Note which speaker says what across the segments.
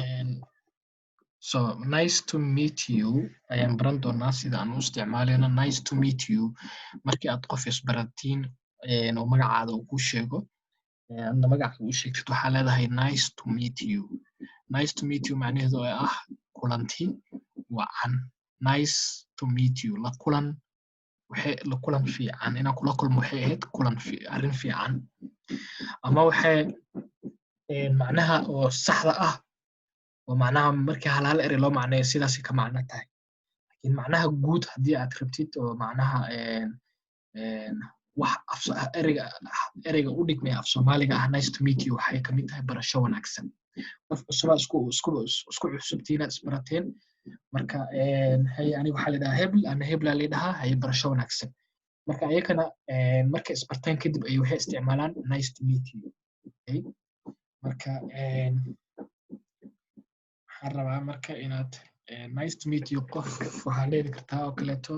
Speaker 1: And so nice to meet you ayaan baran doonaa sida aan u isticmaaleyno nice to meet you markii aad qof isbaratiin oo magacaada uu ku sheego adna magaca u sheegtid waxaa leedahay nice to meet you. Nice to meet you macnaheedu oo ah kulanti wacan. Nice to meet you la kulan fiican inaan kula kulmo waxay ahayd arrin fiican ama waxay macnaha oo saxda ah oo macnaha markii hal eri loo macneeyo sidaas ka macno tahay. Laakiin macnaha guud haddii aad rabtid oo macnaha wax ereyga u dhigmaya af Soomaaliga ah nice to meet you waxay ka mid tahay barasho wanaagsan. Qof cusub isku cusubtiin inaad isbarateen marka aniga waxaa la dhahaa hebel ana hebla la dhahaa haye barasho wanaagsan. Marka ayakana markay isbartaan kadib ay waxay isticmaalaan nice to meet you. Okay? Marka waxaan rabaa marka inaad nice to meet you qof waxaa leedi kartaa oo kaleeto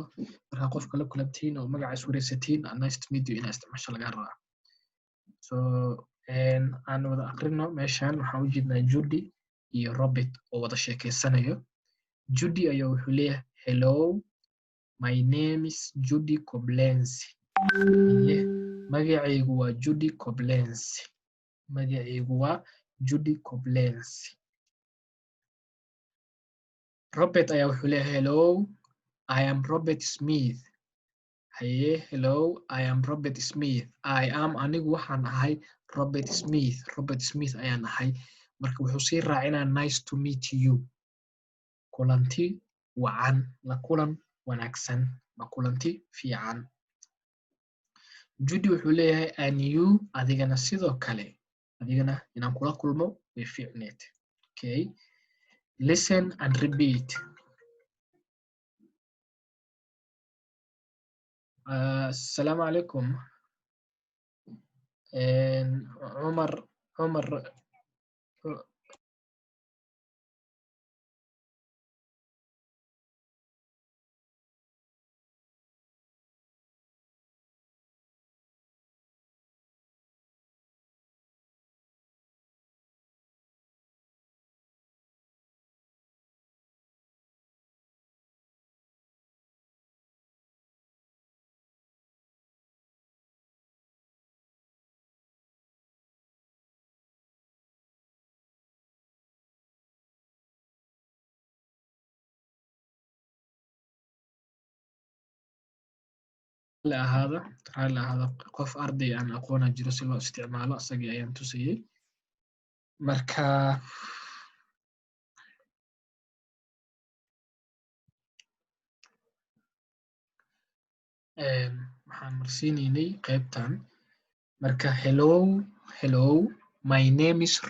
Speaker 1: markaa qofka la kulantiin oo magaca iswareysatiin nice to meet you inaa isticmaasho laga rabaa. So aan wada aqrino meeshan waxaan u jeednaa Judy iyo Robert oo wada sheekeysanayo. Judy ayaa wuxuu leeyahay hello my name is Judy Koblenzi. Magacaygu waa Judy Koblenzi. Magacaygu waa Judy Koblenzi. Robert ayaa wuxuu leeyahay hello I am Robert Smith. Haye hello I am Robert Smith. I am anigu waxaan ahay Robert Smith. Robert Smith ayaan ahay. Marka wuxuu sii raacinaa nice to meet you. Kulanti wacan la kulan wanaagsan ma kulanti fiican. Judy wuxuu leeyahay and you adigana sidoo kale adigana inaan kula kulmo way fiicneed. Okay. Listen and repeat. Assalamu alaikum. Umar ahaada qof arday aan aqoona jiro si loo isticmaalo asagii ayaan tusayay. Marka waxaan marsiinaynay qaybtan. Marka hello my name is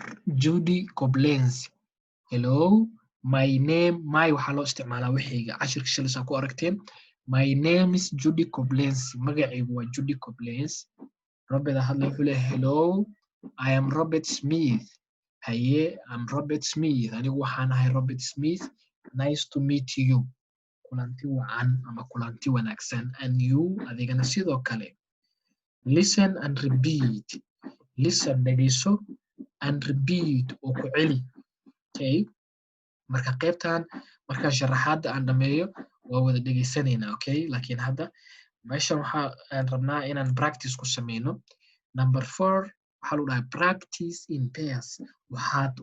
Speaker 1: Judy Koblenzi. Hello my name waxaa loo isticmaalaa wixiyga cashirka shalaysa ku aragteen. My name is Judy Koblenzi. Magacaygu waa Judy Koblenzi. Robert hadla wuxuu leeyahay hello I am Robert Smith. Haye I'm Robert Smith. Anigu waxaan ahay Robert Smith. Nice to meet you. Kulanti wacan ama kulanti wanaagsan. And you adigana sidoo kale. Listen and repeat. Listen dhegeyso and repeat oo ku celi. Okay. Marka qaybtan marka sharaxaadda aan dhameeyo waa wada dhegeysanaynaa. Okay. Laakiin hadda meeshan waxaan rabnaa inaan practice ku sameyno. Number 4 waxaa lagu dhahay practice in pairs. Waxaad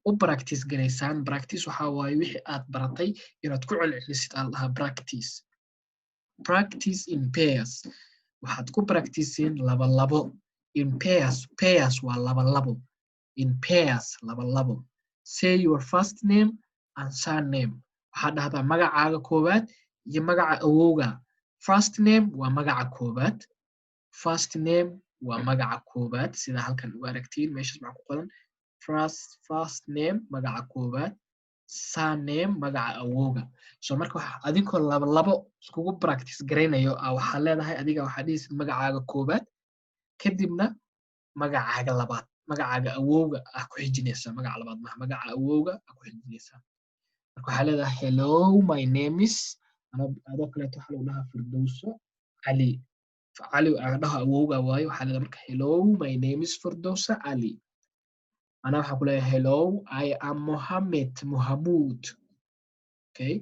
Speaker 1: u practice garaysaan. Practice waxaa waaye wixii aad baratay inaad ku celcelisid aan lahaa practice. Practice in pairs. Waxaad ku practicein laba. In pairs waa laba. In pairs laba. Say your first name and surname. Waxaad dhahdaa magacaaga koowaad iyo magaca awowga. First name waa magaca koowaad. First name waa magaca koowaad sida halkan u aragtiin meeshaas maxaa ku qoran. First name magaca koowaad. Surname magaca awowga. So marka adinkoo laba iskugu practice garaynayo waxaa leedahay adiga waxaa dhihisid magacaaga koowaad kadibna magacaaga labaad. Magacaaga awowga ku xijinaysaa magaca labaad maaha magaca awowga ku xijinaysaa. Marka waxaa leedahay hello my name is adoo kaleeto waxaa lagu dhahaa Firdowso Ali. Ali dhaha awowga waayo waxaa leedahay marka hello my name is Firdowso Ali. أنا waxaan ku leeyahay hello I am Mohammed Mohamud. Okay,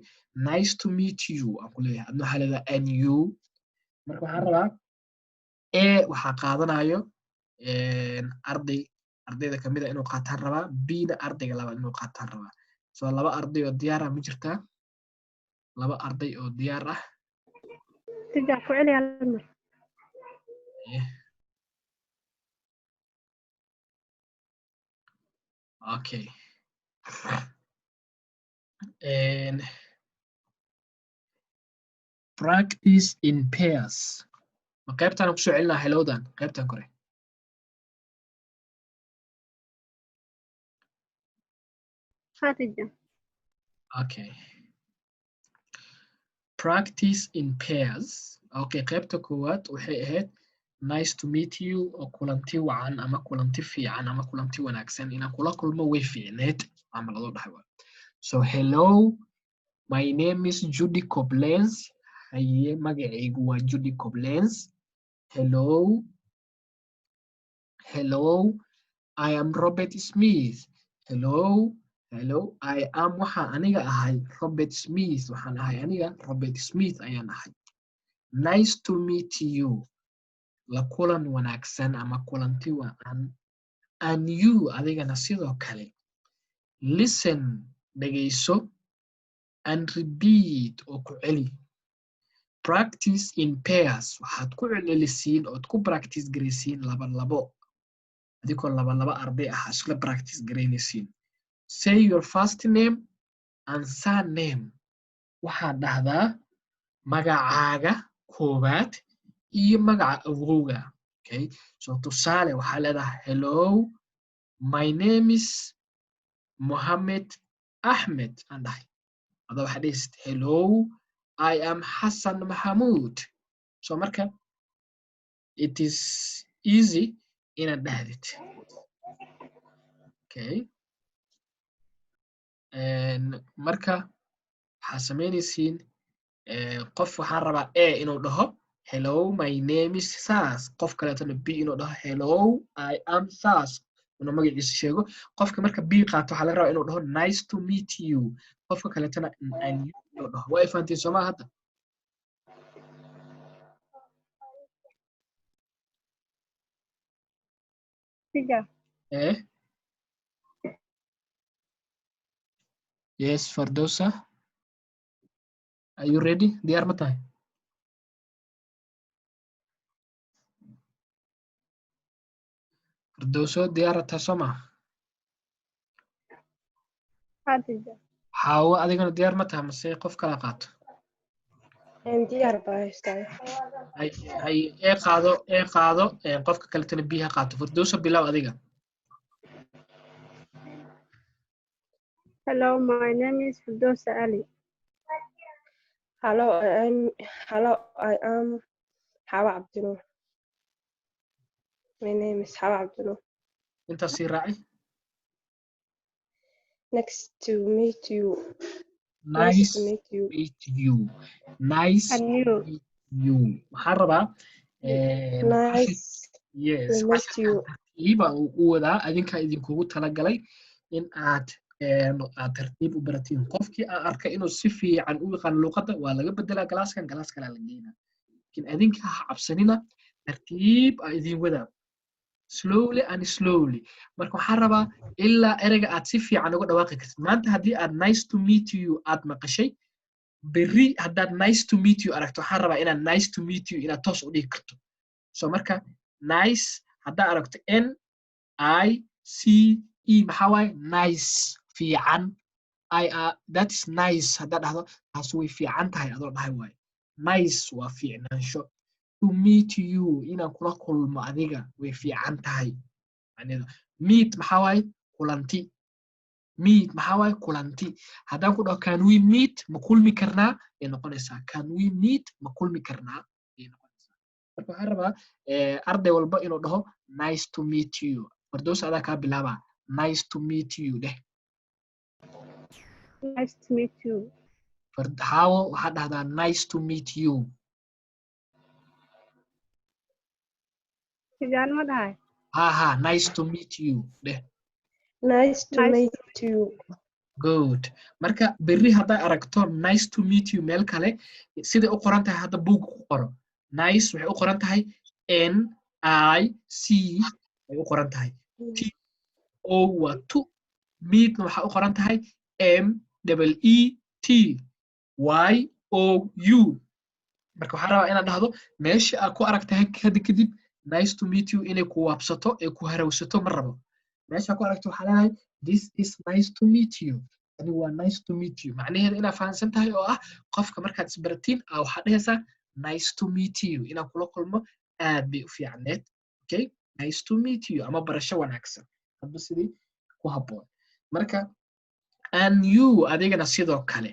Speaker 1: nice to meet you aan ku leeyahay adna waxaa leedahay and you. marka waxaan rabaa waxaa qaadanayo ardayda kamid a inuu qaataan rabaa bna ardayga labaad inuu qaataan rabaa so laba arday oo diyaar ah ma jirtaa laba arday oo diyaar ah
Speaker 2: ترجع فعلي على المر.
Speaker 1: okay and practice in pairs ma qaybtaan ku soo celinaa helowdan qaybtan kore
Speaker 2: خاتجة.
Speaker 1: okay practice in pairs okay qaybta koowaad waxay ahayd nice to meet you oo kulanti wacan ama kulanti fiican ama kulanti wanaagsan inaan kula kulmo way fiicneed ama loo dhahay waa so hello my name is Judy Koblenz haye magacaygu waa Judy Koblenz hello I am Robert Smith hello I am waxaan aniga ahay Robert Smith waxaan ahay aniga Robert Smith ayaan ahay nice to meet you la kulan wanaagsan ama kulanti wacan and you adigana sidoo kale listen dhegayso and repeat oo ku celi practice in pairs waxaad ku celcelisiin ood ku practice garaysiin laba adigoo laba arday ah isla practice garaynaysiin say your first name and surname waxaad dhahdaa magacaaga koowaad iyo magaca awowga okay so tusaale waxaa leedahay hello my name is Mohammed Ahmed aan dhahay ada waxaa dhehaysid hello I am Hassan Mahmoud so marka it is easy inaad dhahdid okay marka waxaa samaynaysiin qof waxaan rabaa inuu dhaho hello my name is Sas qof kaleetana b inuu dhaho hello I am Sas inuu magaciisa sheego qofka marka b qaato waxaa laga rabaa inuu dhaho nice to meet you qofka kaleetana inuu dhaho waa fahantiin soomaa hadda
Speaker 2: ترجع.
Speaker 1: yes Fardosa are you ready diyaar ma tahay Fardoso diyaar tahay soo maa
Speaker 2: خاتجة.
Speaker 1: xaawo adigana diyaar ma tahay mase qof kala qaato
Speaker 2: ديار بايستاي.
Speaker 1: hay qaado qofka kaleetana b ha qaato Fardoso bilow adiga
Speaker 2: Hello, my name is Firdausa Ali.
Speaker 3: Hello, I am Hawa Abdullah. My name is Hawa Abdullah.
Speaker 1: intaas sii raaci
Speaker 3: Next to meet you.
Speaker 1: nice
Speaker 3: to meet you.
Speaker 1: meet you nice
Speaker 2: And you.
Speaker 1: meet you waxaan rabaa
Speaker 3: Nice
Speaker 1: yes
Speaker 3: to meet you.
Speaker 1: tartiib aan u wadaa adinkaa idinkugu talagalay in aad tartiib u baratiin qofkii aan arkay inuu si fiican u yaqaan luqadda waa laga bedelaa galaaskan galaas kalaa la geynaa laakiin adinka ha cabsanina tartiib aa idin wadaa slowly marka waxaan rabaa ilaa ereyga aad si fiican uga dhawaaqi kartid maanta haddii aad nice to meet you aad maqashay berri haddaad nice to meet you aragto waxaan rabaa inaad nice to meet you inaad toos u dhigi karto so marka nice haddaa aragto NICE maxaa waaye nice fiican that is nice haddaa dhahdo taas way fiican tahay adoo dhahay waaye nice waa fiicnaansho to meet you inaan kula kulmo adiga way fiican tahay meet maxaa waaye kulanti meet maxaa waaye kulanti haddaan ku dhaho can we meet ma kulmi karnaa ay noqonaysaa can we meet ma kulmi karnaa ay noqonaysaa marka waxaan rabaa arday walba inuu dhaho nice to meet you Fardoos adaa kaa bilaabaa nice to meet you dheh
Speaker 2: Nice to meet you.
Speaker 1: Hawo waxaad dhahdaa nice to meet you
Speaker 2: Tijaan ma dhahay?
Speaker 1: ha nice to meet you dheh
Speaker 3: Nice to
Speaker 2: Nice
Speaker 3: meet you.
Speaker 1: good marka berri hadday aragto nice to meet you meel kale siday u qoran tahay hadda buug ku qoro nice waxay u qoran tahay n I C ay u qoran tahay T O waa to meetna waxaa u qoran tahay M E T Y O U marka waxaan rabaa inaad dhahdo meesha aad ku aragtahay kadib nice to meet you inay ku waabsato ee ku harawsato ma rabo meesha ku aragto waxaa leedahay this is nice to meet you ani waa nice to meet you macnaheedu inaad fahansan tahay oo ah qofka markaad isbaratiin waxaad dhehaysaa nice to meet you inaan kula kulmo aad bay u fiicneed okay nice to meet you ama barasho wanaagsan hadba sidii ku habboon marka and you adigana sidoo kale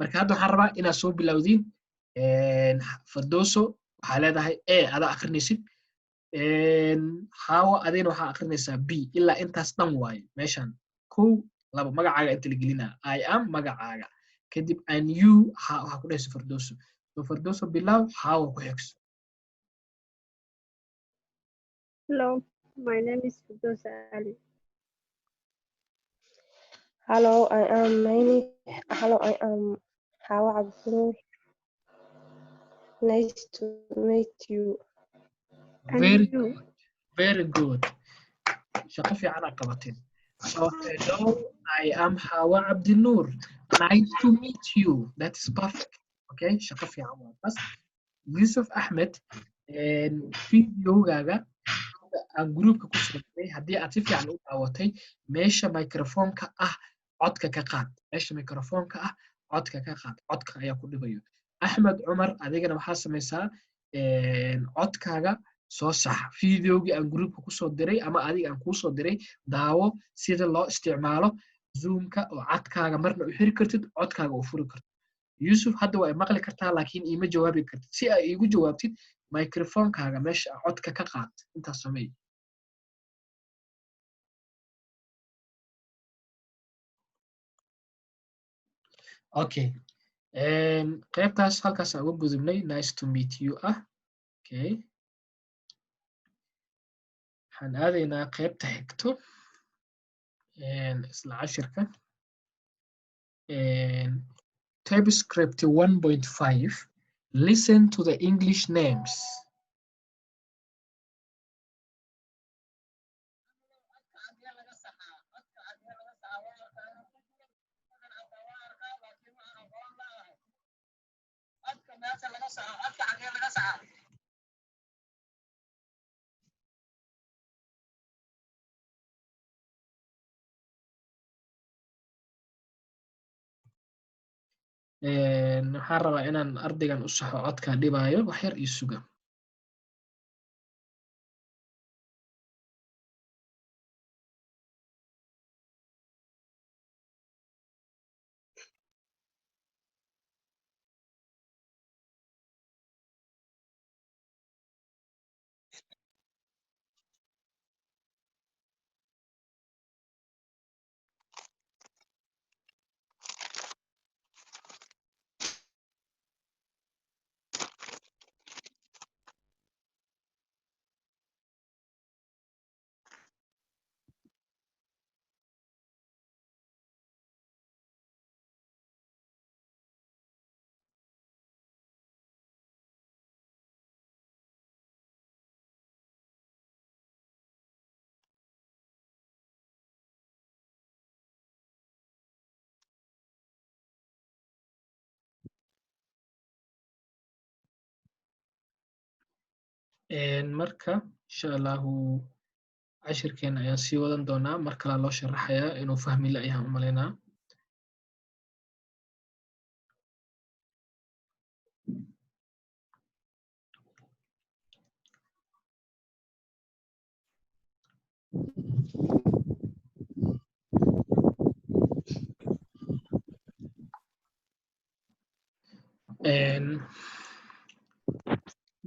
Speaker 1: marka hadda waxaan rabaa inaad soo bilowdiin Firdowso waxaa leedahay A adaa akhrinaysid Hawa adina waxaa akhrinaysaa B ilaa intaas dhan waaye meeshan kow laba magacaaga inta la gelinaa I am magacaaga kadib and you waxaa ku dhahaysa Firdowso so Firdowso bilow Hawa ku xigso
Speaker 2: Hello, my name is Firdausa Ali.
Speaker 3: Hello, I am Hawa Abdul. Nice to meet you.
Speaker 2: And
Speaker 1: very
Speaker 2: you?
Speaker 1: very good shaqo fiican aad qabateen so hello I am Hawa Abdinur nice to meet you that is perfect okay shaqo fiican waa bas Yusuf Ahmed videogaaga aan groupka ku soo diray haddii aad si fiican u daawatay meesha microphone-ka ah codka ka qaad meesha microphone-ka ah codka ka qaad codka ayaa ku dhibayo Axmed Cumar adigana waxaa samaysaa codkaaga soo sax videogii aan groupka ku soo diray ama adiga aan kuu soo diray daawo sida loo isticmaalo zoomka oo codkaaga marna u xiri kartid codkaaga u furi kartid Yusuf hadda waa maqli kartaa laakiin iima jawaabi kartid si ay iigu jawaabtid microphone-kaaga meesha codka ka qaad intaas samey okay qaybtaas halkaas aan uga gudubnay nice to meet you ah okay waxaan aadaynaa qaybta xigto isla cashirka TypeScript 1.5 listen to the English names waxaan rabaa inaan ardaygan u saxo codka dhibaayo wax yar ii suga marka insha allahu cashirkeena ayaan sii wadan doonaa mar kale loo sharaxayaa inuu fahmi la ayaan u malaynaa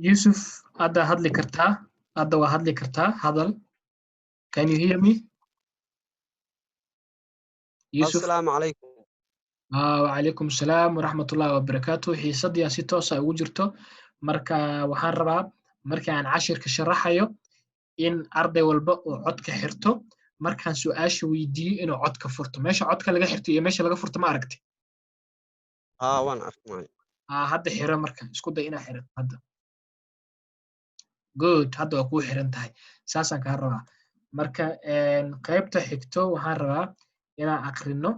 Speaker 1: Yusuf hadda hadli kartaa hadda waa hadli kartaa hadal can you hear me Yusuf
Speaker 4: السلام عليكم
Speaker 1: وعليكم السلام ورحمة الله وبركاته xiisadii si toos ah ugu jirto marka waxaan rabaa marka aan cashirka sharaxayo in arday walba uu codka xirto markaan su'aasha weydiiyo inuu codka furto meesha codka laga xirto iyo meesha laga furto ma aragtay
Speaker 4: waan arkay
Speaker 1: hadda xiro marka isku day inaa xirato hadda good hadda waa kuu xiran tahay saasaan kaa rabaa marka qaybta xigto waxaan rabaa inaan aqrino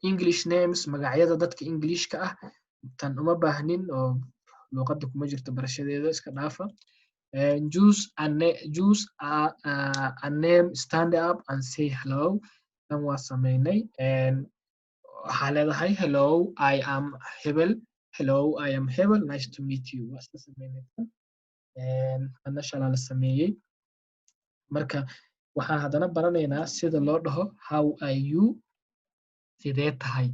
Speaker 1: English names magacyada dadka Englishka ah tan uma baahnin oo luqadda kuma jirto barashadeeda iska dhaafa choose a name stand up and say hello tan waa sameynay waxaa leedahay hello I am Hebel hello I am Hebel nice to meet you waa iska sameynay ana shalaa la sameeyey marka waxaan haddana baranaynaa sida loo dhaho how are you sidee tahay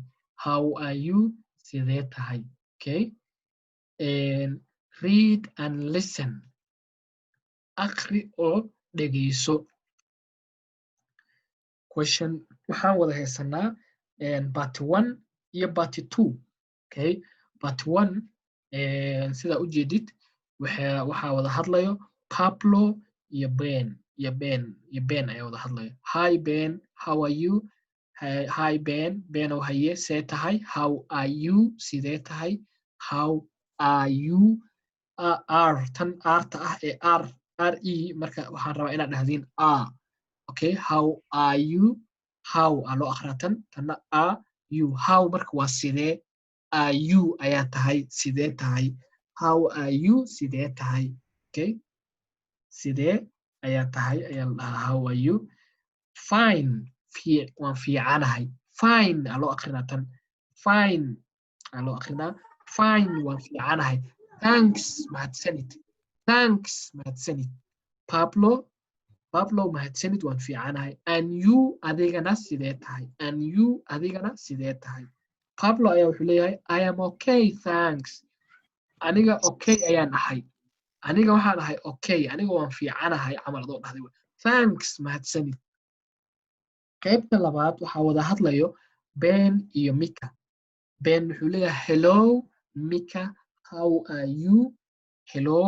Speaker 1: how are you sidee tahay okay read and listen aqri oo dhegeyso question waxaan wada haysanaa part 1 iyo part 2 okay part 1 sida u jeedid waxaa wada hadlayo Pablo iyo Ben ayaa wada hadlayo hi Ben how are you hi Ben oo haye see tahay how are you sidee tahay how are you tan arta ah ee re marka waxaan rabaa inaad dhahdiin okay how are you how aa loo akhraa tanna are you how marka waa sidee are you ayaa tahay sidee tahay how are you sidee tahay okay sidee ayaa tahay ayaa la dhahaa how are you fine waan fiicanahay fine aa loo akrinaa tan fine aa loo akrinaa fine waan fiicanahay thanks mahadsanid Pablo mahadsanid waan fiicanahay and you adigana sidee tahay Pablo ayaa wuxuu leeyahay I am okay thanks aniga okay ayaan ahay aniga waxaan ahay okay aniga waan fiicanahay camal adoo dhahday thanks mahadsanid qaybta labaad waxaa wada hadlayo Ben iyo Mika Ben wuxuu leeyahay hello Mika how are you hello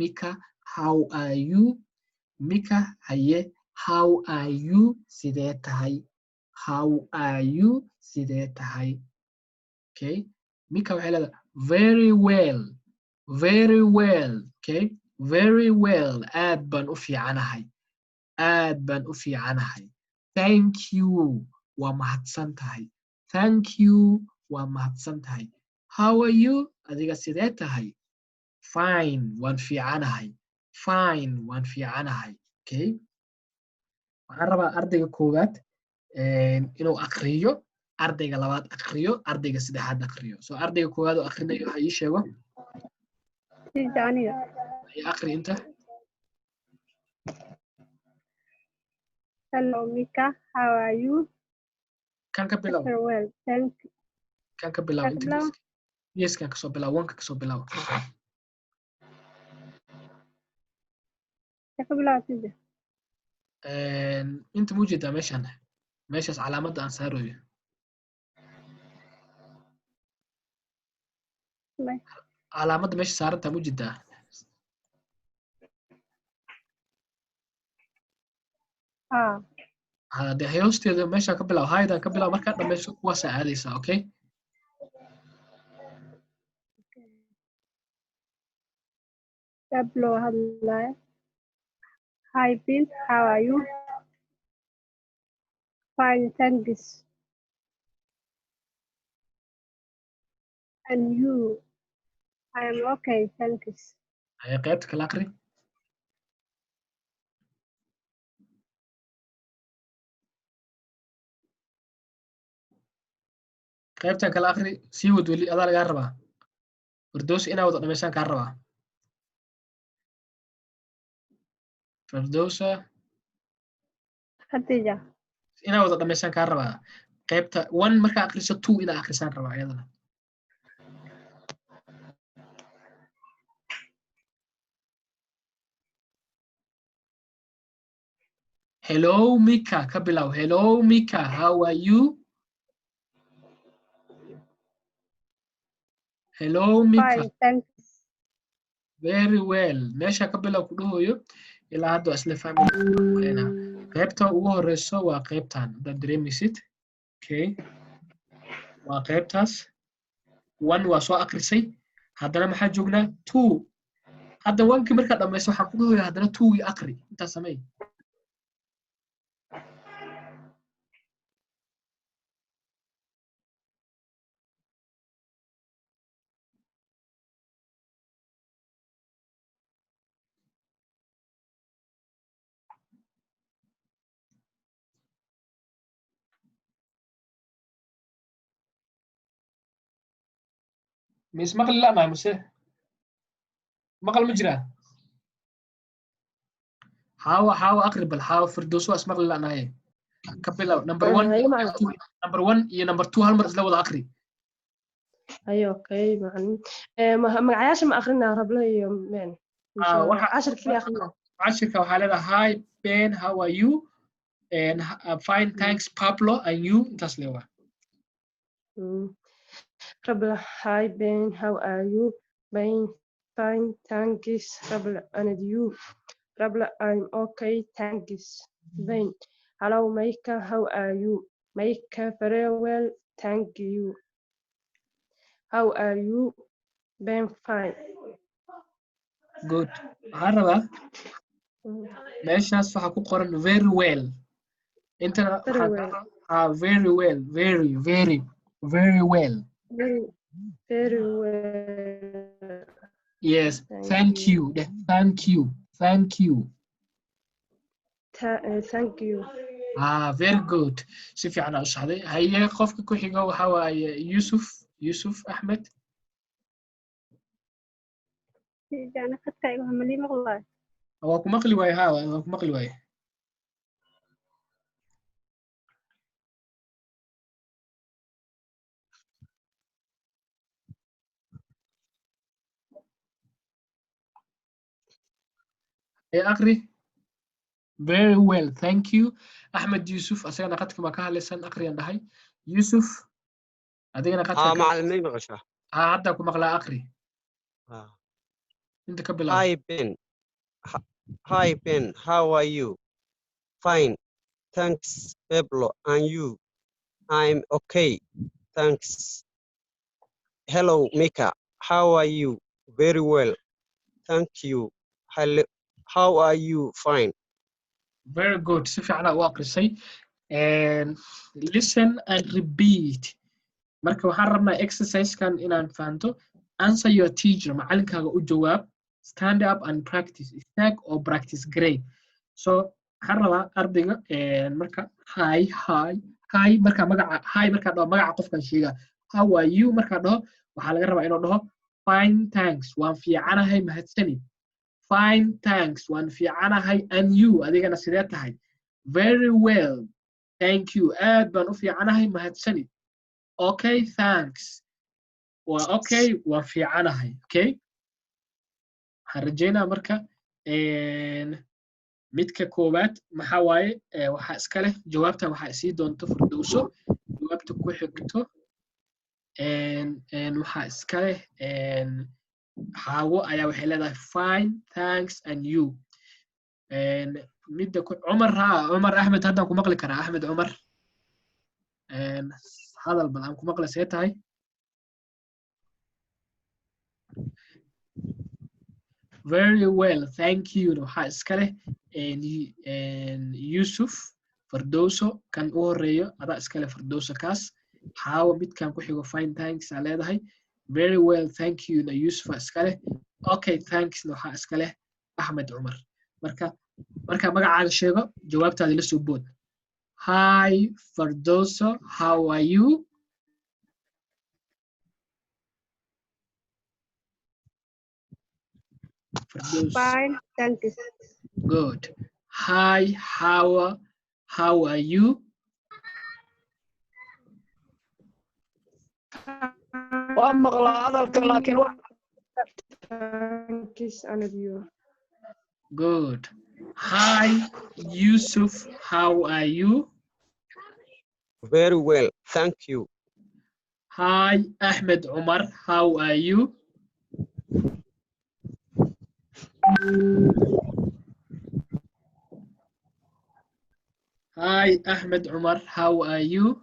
Speaker 1: Mika how are you Mika haye how are you sidee tahay okay Mika waxay leedahay very well okay very well aad baan u fiicanahay thank you waa mahadsan tahay how are you adiga sidee tahay fine waan fiicanahay okay waxaan rabaa ardayga koowaad inuu aqriyo ardayga labaad aqriyo ardayga saddexaad aqriyo so ardayga koowaad oo aqrinayo ha ii sheego
Speaker 2: aniga
Speaker 1: aqri inta
Speaker 2: hello Mika how are you
Speaker 1: kan ka bilow
Speaker 2: well thank you
Speaker 1: kan ka bilow inta yes kan ka soo bilow wanka ka soo bilow inta muujeedaa meeshaas calaamadda aan saarayo calaamadda meesha saarantaa muujeedaa de hoosteeda meesha ka bilaw haydan ka bilaw markaa dhammayso kuwaasaa aadaysaa okay
Speaker 2: Pablo hadlaya hi Ben how are you fine thanks and you I am okay thanks
Speaker 1: haya qaybta kala aqri qaybtan kala aqri sii wad weli adaa lagaa rabaa Firdawsi inaa wada dhamaysaan kaa rabaa Firdawsa
Speaker 2: Khadija
Speaker 1: inaa wada dhamaysaan kaa rabaa qaybta 1 markaa aqriso 2 inaa aqrisaan rabaa iyadana hello Mika ka bilaw hello Mika how are you hello Mika
Speaker 2: fine thanks
Speaker 1: very well meesha ka bilaw ku dhahoyo ilaa hadda isla family qaybta ugu horeyso waa qaybtan haddaad dareemaysid okay waa qaybtaas 1 waa soo akrisay haddana maxaa joognaa 2 hadda 1kii markaa dhamayso waxaan ku dhahoyaa haddana 2gii akri intaas samey مش مقل لا ما مسه مقل مجرى حاول اقرب الحاول فردوس اسمقل لا انا هي كبل نمبر 1
Speaker 3: هي معلم
Speaker 1: نمبر 1 يا نمبر 2 هالمر اسلا ولا اقري
Speaker 3: هي اوكي معلم magacayaasha ma akhrina rablo iyo men
Speaker 1: waxa
Speaker 3: 10 kaliya akhrina
Speaker 1: 10 waxa leedahay hi Ben how are you and fine thanks Pablo and you intaas leewa
Speaker 3: rablo hi Ben how are you Ben fine thanks rablo and you rablo I'm okay thanks Ben hello Maika how are you Maika very well thank you how are you Ben fine
Speaker 1: good waxaan rabaa meeshaas waxa ku qoran very well intana
Speaker 3: very well
Speaker 1: very well very very very well
Speaker 3: very well
Speaker 1: yes thank you thank you thank you
Speaker 3: thank you
Speaker 1: very good si fiican u saxday haye qofka ku xiga waxa waaye Yusuf Ahmed
Speaker 2: أنا خدت ملي مغلاي
Speaker 1: waa ku maqli waaye waa ku maqli waaye أقري very well thank you أحمد يوسف أسألنا قدك ما كان لسان أقري عندهاي يوسف أدينا قدك
Speaker 4: معلمين غشا
Speaker 1: عدك ومغلا أقري أنت قبل
Speaker 4: Hi Ben. Hi Ben, how are you? Fine. Thanks Pablo and you? I'm okay. Thanks. Hello Mika. How are you? Very well. Thank you. Hello. How are you? Fine.
Speaker 1: very good si fiican u aqrisay and listen and repeat marka waxaan rabnaa exercise-kan inaan fahanto answer your teacher macalinkaaga u jawaab stand up and practice istaag oo practice grade so waxaan rabaa ardayga marka hi marka magaca hi marka dhaho magaca qofkan sheega how are you marka dhaho waxaa laga rabaa inuu dhaho fine thanks waan fiicanahay mahadsanid fine thanks waan fiicanahay and you adigana sidee tahay very well thank you aad baan u fiicanahay mahadsanid okay thanks waa okay waan fiicanahay okay waxaan rajeynaa marka midka koowaad maxaa waaye waxaa iska leh jawaabtan waxaa isii doonto Firdowso jawaabta ku xigto waxaa iska leh xaawo ayaa waxay leedahay fine thanks and you midda Cumar Ahmed haddaan ku maqli karaa Ahmed Cumar hadal bal aan ku maqla see tahay very well thank you waxaa iska leh Yusuf Firdowso kan u horeeyo adaa iska leh Firdowso kaas xaawo midkan ku xigo fine thanks aa leedahay very well thank you na Yusuf iska leh okay thanks waxaa iska leh Ahmed Cumar marka magacaaga sheego jawaabtaada la soo bood hi Firdowso how are you
Speaker 2: fine thank you
Speaker 1: good hi how are you
Speaker 5: waan maqlaa hadalka laakiin
Speaker 3: thanks and you
Speaker 1: good hi Yusuf how are you
Speaker 4: Very well. Thank you.
Speaker 1: hi Ahmed Umar how are you Hi, Ahmed Umar. How are you?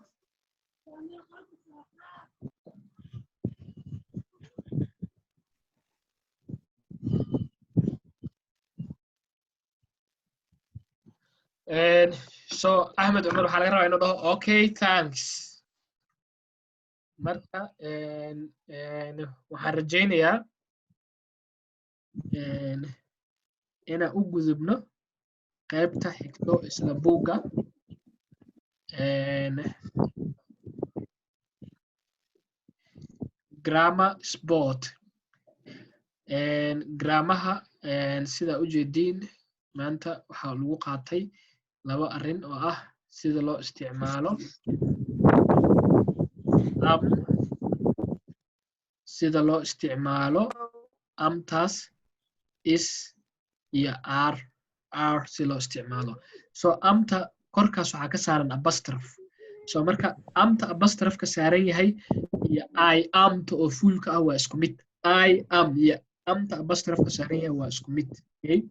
Speaker 1: And so Ahmed Umar waxaa laga rabaa inuu dhaho okay, thanks. Marka waxaan rajaynayaa inaan u gudubno qaybta xigto isla buugga. Grammar sport. Grammar sida u jeediin maanta waxaa lagu qaatay laba arrin oo ah sida loo isticmaalo sida loo isticmaalo amtaas is iyo r si loo isticmaalo. So amta korkaas waxaa ka saaran apostrophe. So marka amta apostrophe ka saaran yahay iyo I amta oo fuulka ah waa isku mid. I am iyo amta apostrophe ka saaran yahay waa isku mid. Okay?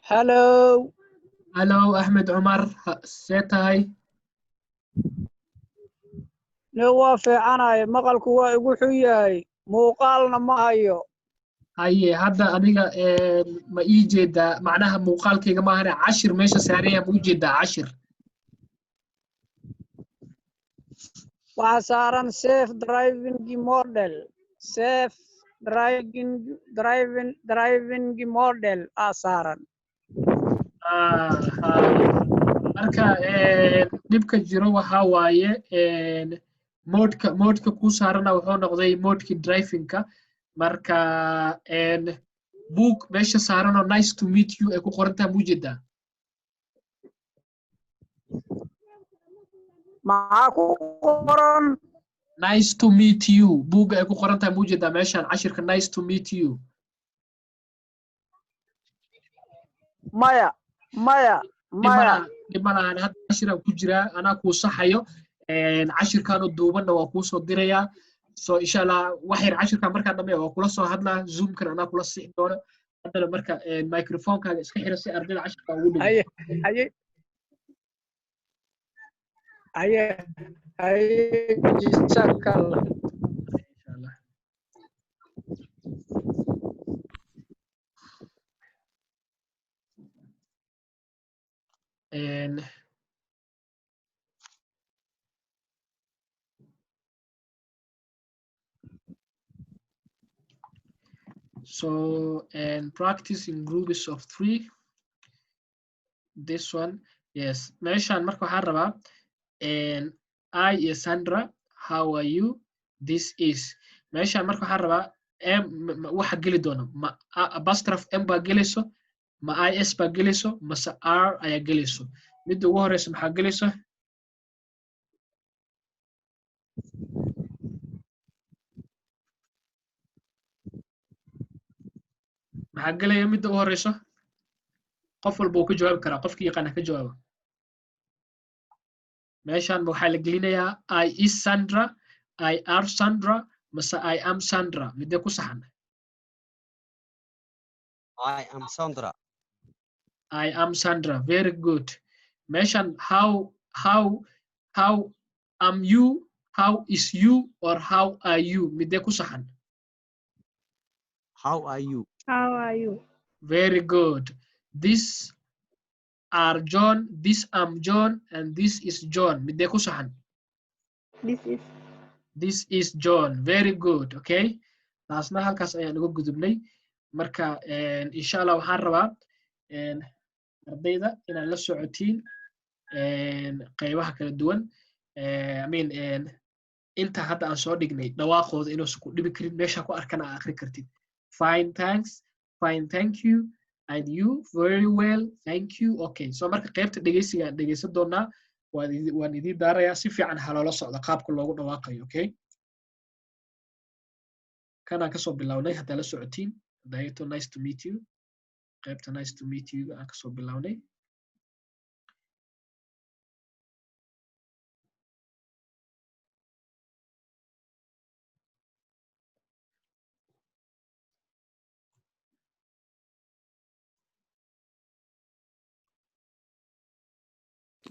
Speaker 5: Hello.
Speaker 1: Hello, Ahmed Umar. See tahay?
Speaker 5: Nin waa fiicanahay maqalku waa igu xun yahay muuqaalna ma hayo.
Speaker 1: Haye hadda adiga ma ii jeedaa macnaha muuqaalkayga ma ahane cashir meesha saaran yahay ma u jeedaa cashir?
Speaker 5: Waxaa saaran safe driving model. Safe driving model aa saaran.
Speaker 1: Marka dhibka jiro waxaa waaye moodka kuu saarana wuxuu noqday moodkii drivingka. Marka book meesha saaranoo nice to meet you ay ku qorantahay ma u jeedaa?
Speaker 5: Maxaa ku qoran?
Speaker 1: Nice to meet you. Book ay ku qorantahay ma u jeedaa meeshaan cashirka nice to meet you?
Speaker 5: Maya.
Speaker 1: Dhib ma lahan hadda cashiraan ku jiraa anaa kuu saxayo. Cashirkaanoo duubanna waa kuu soo dirayaa. So insha Allah wax yar cashirkaan markaa dhameeyo waa kula soo hadlaa zoomkan anaa kula sixi doono. Haddana marka microphone-kaaga iska xira si ardayda cashirka ugu dhigo.
Speaker 5: Haye jazakallah.
Speaker 1: Insha Allah. So practice in groups of 3. This one, yes. Meeshaan marka waxaan rabaa I iyo Sandra, how are you? This is. Meeshaan marka waxaan rabaa waxa geli doona ma apostrophe m baa gelayso ma is baa gelayso mase r ayaa gelayso. Midda ugu horeysa maxaa gelayso? maxaa gelaya midda ugu horeyso? qof walba uu ka jawaabi karaa qofkii yaqaana ka jawaaba. meeshaan waxaa la gelinayaa I is Sandra, I are Sandra, mase I am Sandra. Midee ku saxan?
Speaker 4: I am Sandra.
Speaker 1: I am Sandra. Very good. Meeshaan how am you, how is you, or how are you? Midee ku saxan?
Speaker 4: How are you?
Speaker 2: How are you?
Speaker 1: Very good. This are John, this am John, and this is John. Midee ku saxan? This is John. Very good. Okay. Taasna halkaas ayaan uga gudubnay. Marka insha Allah waxaan rabaa ardayda inaad la socotiin qaybaha kala duwan. Inta hadda aan soo dhignay dhawaaqooda inuusan ku dhibi karin meesha ku arkana aad akhri kartid. Fine, thanks. Fine, thank you. And you, very well, thank you. Okay. So marka qaybta dhegeysiga aan dhegeysan doonaa waan idin daarayaa si fiican ha loola socdo qaabka loogu dhawaaqayo. Okay. kana kasoo bilownay haddaa la socotiin dayato nice to meet you qaybta nice to meet you aan kasoo bilownay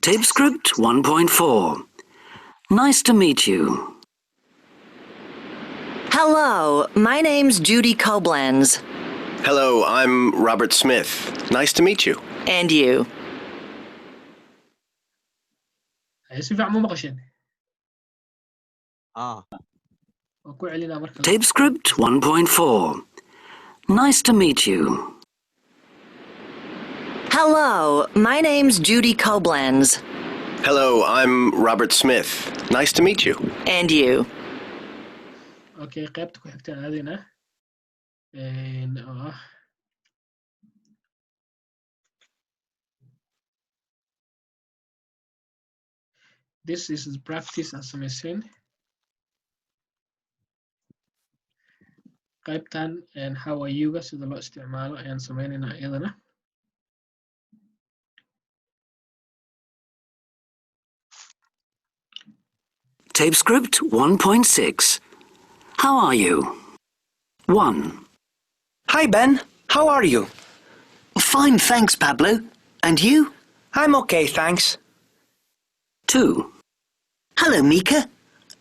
Speaker 6: Tape script 1.4. Nice to meet you.
Speaker 7: Hello, my name's Judy Koblenz.
Speaker 8: Hello, I'm Robert Smith. Nice to meet you.
Speaker 7: And you?
Speaker 1: si fiican ma maqasheen
Speaker 4: Ah,
Speaker 1: waan ku celinaa marka
Speaker 6: Tape script 1.4. Nice to meet you.
Speaker 7: Hello, my name's Judy Koblenz.
Speaker 8: Hello, I'm Robert Smith. Nice to meet you.
Speaker 7: And you?
Speaker 1: okay qaybta ku xigtaan aadaynaa oo ah this is practice aan samayseen qaybtan how are you-ga sida loo isticmaalo ayaan sameynaynaa iyadana
Speaker 6: Tape script 1.6. How are you? 1.
Speaker 9: Hi, Ben. How are you?
Speaker 6: Fine, thanks, Pablo. And you?
Speaker 9: I'm okay, thanks.
Speaker 6: 2.
Speaker 7: Hello, Mika.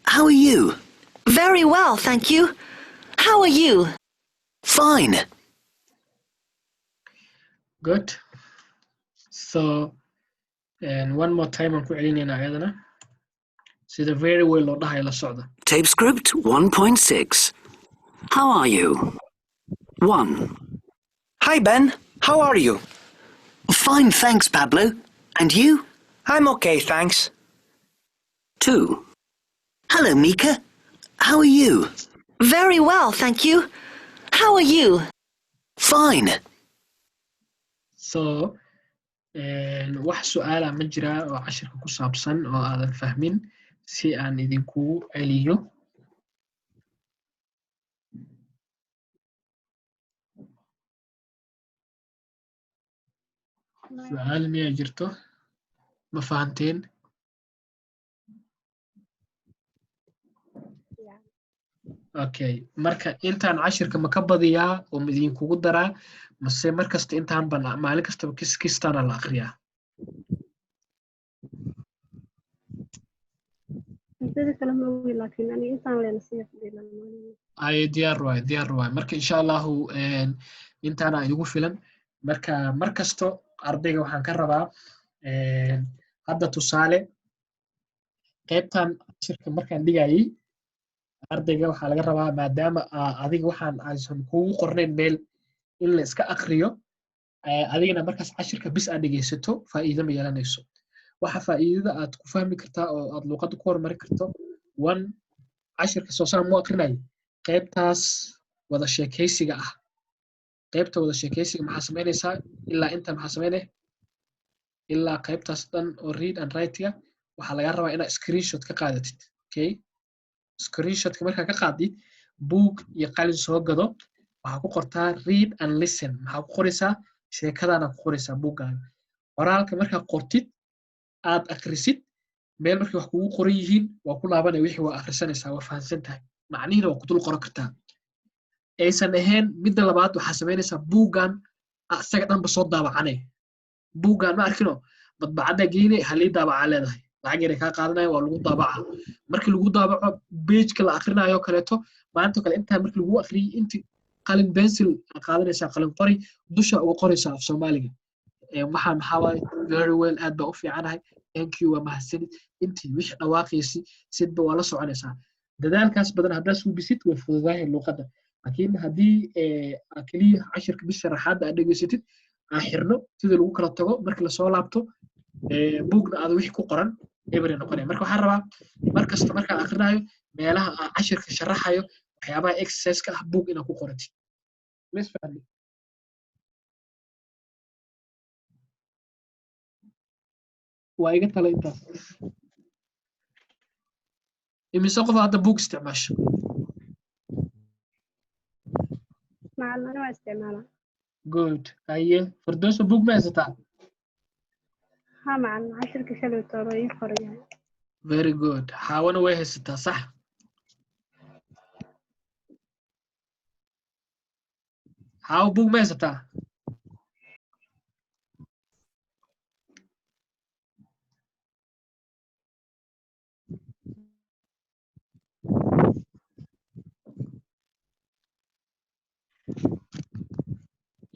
Speaker 6: How are you?
Speaker 7: Very well, thank you. How are you?
Speaker 6: Fine.
Speaker 1: good so and one more time aan ku celinaynaa iyadana sida very well loo dhahayo la socda
Speaker 6: Tape script 1.6. How are you? 1.
Speaker 9: Hi, Ben. How are you?
Speaker 6: Fine, thanks, Pablo. And you?
Speaker 9: I'm okay, thanks.
Speaker 6: 2.
Speaker 7: Hello, Mika.
Speaker 6: How are you?
Speaker 7: Very well, thank you. How are you?
Speaker 6: Fine.
Speaker 1: so wax su'aala ma jiraa oo cashirka ku saabsan oo aadan fahmin si aan idinkugu celiyo su'aal miyaa jirto ma fahanteen
Speaker 2: Yeah.
Speaker 1: okay marka intaan cashirka ma ka badiyaa oo ma idinkugu daraa mase mar kasta intaan maalin kastaba kistaana la akhriyaa
Speaker 2: Intada kale ma ogi laakiin aniga intaan leena sii fadhiinaa
Speaker 1: ay diyaar waay marka insha allahu intaana idigu filan marka mar kasto ardayga waxaan ka rabaa hadda tusaale qaybtan cashirka markaan dhigayay ardayga waxaa laga rabaa maadaama adiga waxaan aysan kugu qornayn meel in la iska akriyo adigana markaas cashirka bis aad dhegaysato faa'iido ma yeelanayso waxa faa'iidada aad ku fahmi kartaa oo aad luuqadda ku horumari karto 1 cashirka soo saan mu akrinayo qaybtaas wada sheekaysiga ah qaybta wada sheekaysiga maxaa samaynaysaa ilaa inta maxaa samaynay ilaa qaybtaas dhan oo read and write-ga waxaa laga rabaa inaad screenshot ka qaadatid okay screenshotka markaa ka qaadid buug iyo qalin soo gado waxaa ku qortaa read and listen maxaa ku qoraysaa sheekadaana ku qoraysaa buuggaaga qoraalka markaa qortid aad akhrisid meel markay wax kugu qoran yihiin waa ku laabanaya wixii waa akhrisanaysaa waa fahansan tahay macnihiina waa ku dul qoran kartaa aysan ahayn midda labaad waxaa samaynaysaa buuggan isaga dhanba soo daabacanay buuggan ma arkino badbacadda geynay halii daabacaa leedahay lacag yaray kaa qaadanaya waa lagu daabaca markii lagu daabaco pageka la akhrinayo kaleeto maanta kale intaa markii lagu akhriyay intii qalin pencil qaadanaysaa qalin qori dusha uga qoraysaa af soomaaliga waxaan maxaa waaye very well aad baa u fiicanahay thank you waa mahadsanid intii wixii dhawaaqaysi sidba waa la soconaysaa dadaalkaas badan haddaad suubisid way fududahay luuqadda laakiin haddii keliya cashirka bis sharaxaadda aad dhegaysatid aa xirno sida lagu kala tago markii lasoo laabto buugna aad wixii ku qoran ebery noqonaya marka waxaan rabaa mar kasta markaan akhrinayo meelaha aan cashirka sharaxayo waxyaabaha exercise-ka ah buug inaad ku qoratid misfahmi waa iga tala intaas imise qof hadda buug isticmaasho
Speaker 2: macalin anaa isticmaala.
Speaker 1: good haye firdowsa buug ma haysataa
Speaker 2: Ha macalin cashirka shalay tooro ii qorayahay.
Speaker 1: very good xaawana way haysataa sax xaawo buug ma haysataa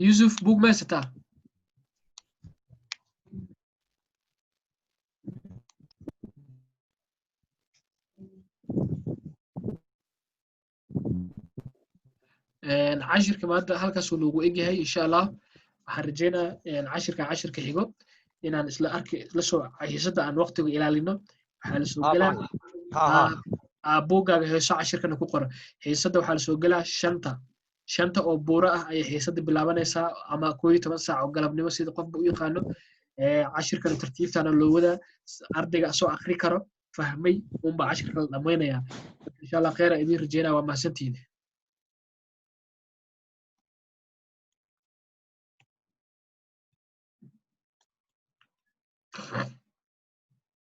Speaker 1: Yusuf buug ma haysataa cashirka maanta halkaas uu noogu egyahay insha allah waxaan rajeynaa cashirka xigo inaan isla soo xiisada aan waqtiga ilaalino waxaa la soo gelaa buuggaaga heeso cashirkana ku qora xiisada waxaa la soo gelaa shanta oo buuro ah ayay xiisada bilaabanaysaa ama 11 saac oo galabnimo sida qofba u yaqaano cashirkana tartiibtaana loo wadaa ardayga soo akhri karo fahmay unbaa cashirka la dhammaynayaa insha allah khayr idin rajeynaa waa mahadsantihiin